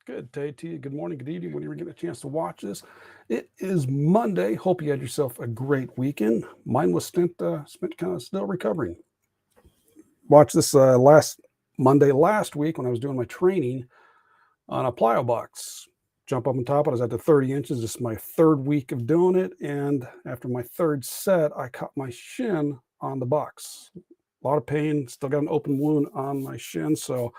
Good day to you. Good morning, good evening, when you get a chance to watch this. It is Monday. Hope you had yourself a great weekend. Mine was spent kind of still recovering. Watched this last Monday last week when I was doing my training on a plyo box. Jump up on top. I was at the 30 inches. This is my third week of doing it. And after my third set, I caught my shin on the box. A lot of pain. Still got an open wound on my shin. So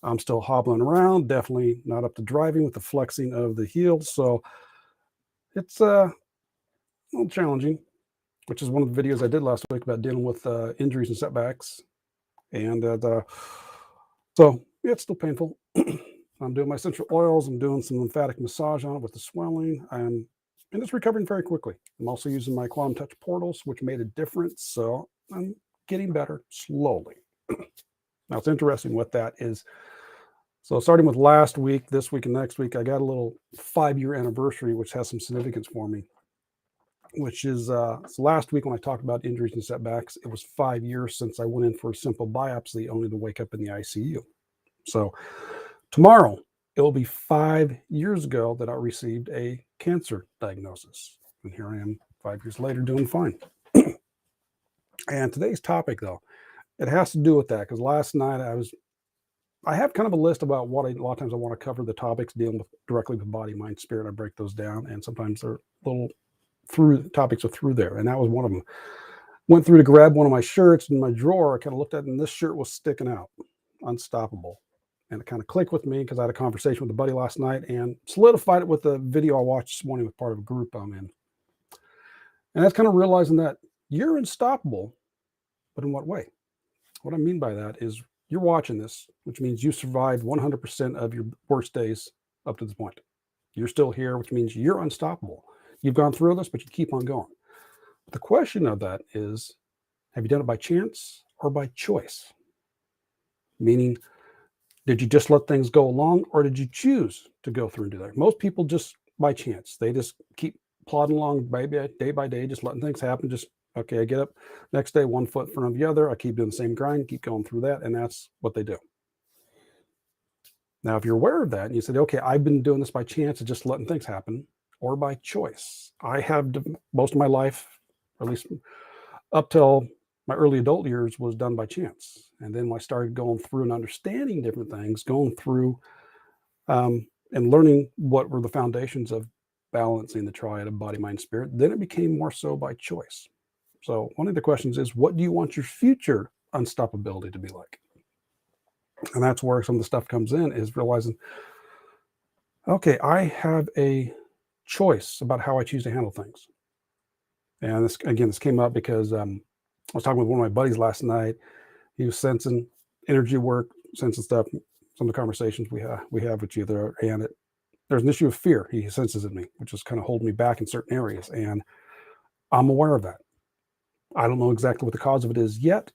I'm still hobbling around, definitely not up to driving with the flexing of the heels. So it's a little challenging, which is one of the videos I did last week about dealing with injuries and setbacks. And so yeah, it's still painful. I'm doing my essential oils. I'm doing some lymphatic massage on it with the swelling. And it's recovering very quickly. I'm also using my quantum touch portals, which made a difference. So I'm getting better slowly. Now, it's interesting what that is. So starting with last week, this week, and next week, I got a little 5-year anniversary, which has some significance for me, which is so last week when I talked about injuries and setbacks, it was 5 years since I went in for a simple biopsy only to wake up in the ICU. So tomorrow, it will be 5 years ago that I received a cancer diagnosis. And here I am 5 years later doing fine. And today's topic, though, it has to do with that because last night I have kind of a list about what a lot of times I want to cover the topics dealing with directly with body, mind, spirit. I break those down, and sometimes they're little topics are through there, and that was one of them. Went through to grab one of my shirts in my drawer. I kind of looked at it, and this shirt was sticking out, unstoppable, and it kind of clicked with me because I had a conversation with a buddy last night and solidified it with the video I watched this morning with part of a group I'm in, and that's kind of realizing that you're unstoppable, but in what way? What I mean by that is you're watching this, which means you survived 100% of your worst days up to this point. You're still here, which means you're unstoppable. You've gone through this, but you keep on going. But the question of that is, have you done it by chance or by choice? Meaning, did you just let things go along or did you choose to go through and do that? Most people just by chance. They just keep plodding along day by day, just letting things happen, just okay, I get up next day, 1 foot in front of the other. I keep doing the same grind, keep going through that. And that's what they do. Now, if you're aware of that and you said, okay, I've been doing this by chance and just letting things happen or by choice. I have most of my life, or at least up till my early adult years, was done by chance. And then when I started going through and understanding different things, going through and learning what were the foundations of balancing the triad of body, mind, spirit, then it became more so by choice. So one of the questions is, what do you want your future unstoppability to be like? And that's where some of the stuff comes in, is realizing, okay, I have a choice about how I choose to handle things. And this came up because I was talking with one of my buddies last night. He was sensing energy work, sensing stuff, some of the conversations we have with you there. And there's an issue of fear he senses in me, which is kind of holding me back in certain areas. And I'm aware of that. I don't know exactly what the cause of it is yet,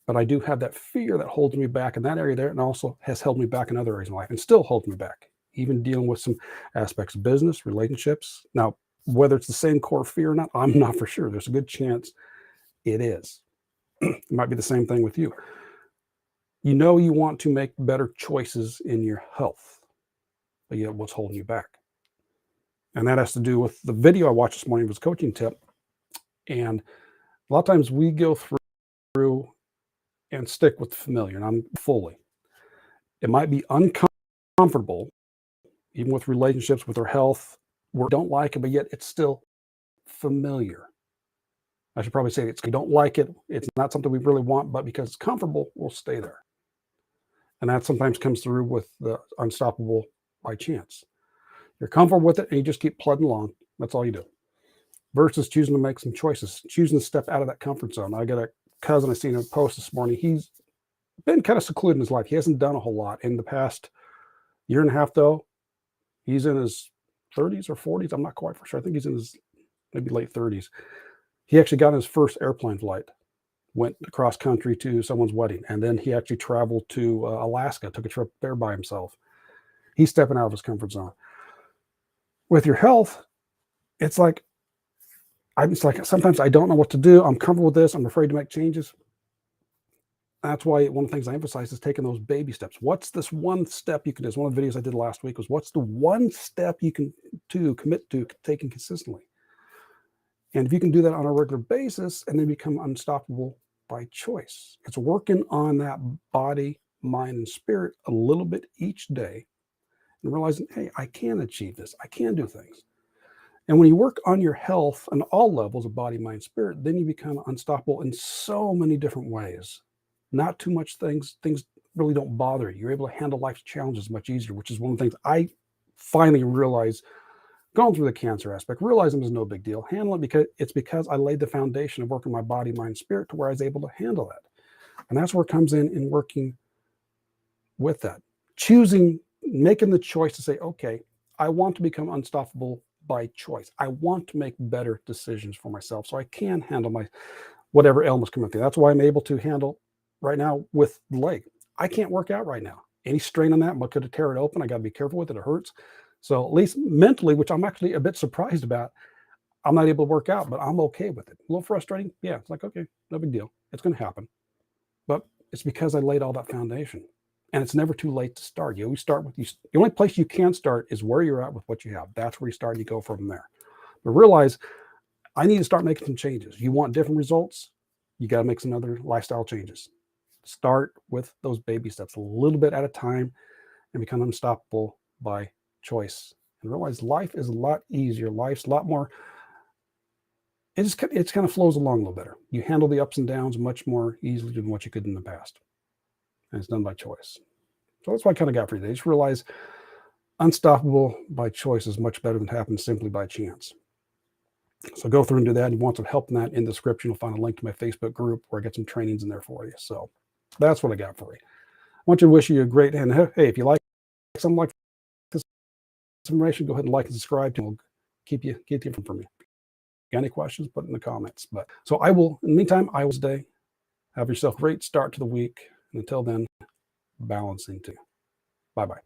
but I do have that fear that holds me back in that area there, and also has held me back in other areas of life and still holds me back, even dealing with some aspects of business, relationships. Now, whether it's the same core fear or not, I'm not for sure. There's a good chance it is. It might be the same thing with you. You know you want to make better choices in your health, but yet what's holding you back? And that has to do with the video I watched this morning. Was a coaching tip. And a lot of times we go through and stick with the familiar, and I'm fully. It might be uncomfortable, even with relationships, with our health. We don't like it, but yet it's still familiar. I should probably say we don't like it. It's not something we really want, but because it's comfortable, we'll stay there. And that sometimes comes through with the unstoppable by chance. You're comfortable with it, and you just keep plodding along. That's all you do. Versus choosing to make some choices, choosing to step out of that comfort zone. I got a cousin I seen a post this morning. He's been kind of secluded in his life. He hasn't done a whole lot in the past year and a half, though. He's in his 30s or 40s. I'm not quite for sure. I think he's in his maybe late 30s. He actually got his first airplane flight, went across country to someone's wedding, and then he actually traveled to Alaska, took a trip there by himself. He's stepping out of his comfort zone. With your health, it's like sometimes I don't know what to do. I'm comfortable with this. I'm afraid to make changes. That's why one of the things I emphasize is taking those baby steps. What's this one step you can do? One of the videos I did last week was, what's the one step you can commit to taking consistently? And if you can do that on a regular basis and then become unstoppable by choice, it's working on that body, mind, and spirit a little bit each day and realizing, hey, I can achieve this. I can do things. And when you work on your health on all levels of body, mind, spirit, then you become unstoppable in so many different ways. Not too much things really don't bother you. You're able to handle life's challenges much easier, which is one of the things I finally realized going through the cancer aspect, realizing it was no big deal. Handle it because I laid the foundation of working my body, mind, spirit to where I was able to handle that. And that's where it comes in working with that. Choosing, making the choice to say, okay, I want to become unstoppable by choice. I want to make better decisions for myself so I can handle my whatever ailments come up there. That's why I'm able to handle right now with the leg. I can't work out right now. Any strain on that, I could have tear it open. I got to be careful with it. It hurts. So at least mentally, which I'm actually a bit surprised about, I'm not able to work out, but I'm okay with it. A little frustrating. Yeah, it's like, okay, no big deal. It's going to happen. But it's because I laid all that foundation. And it's never too late to start. You always start with the only place you can start is where you're at with what you have. That's where you start and you go from there. But realize I need to start making some changes. If you want different results, you got to make some other lifestyle changes. Start with those baby steps a little bit at a time and become unstoppable by choice. And realize life is a lot easier. Life's a lot more, it's kind of flows along a little better. You handle the ups and downs much more easily than what you could in the past. And it's done by choice. So that's what I kind of got for you today. Just realize unstoppable by choice is much better than happens simply by chance. So go through and do that. If you want some help in that, in the description, you'll find a link to my Facebook group where I get some trainings in there for you. So that's what I got for you. I want to wish you a great, and hey, if you like something like this information, go ahead and like and subscribe. And we'll get the info from you. If you got any questions, put it in the comments. But so I will, in the meantime, I will stay. Have yourself a great start to the week. And until then, balancing too. Bye-bye.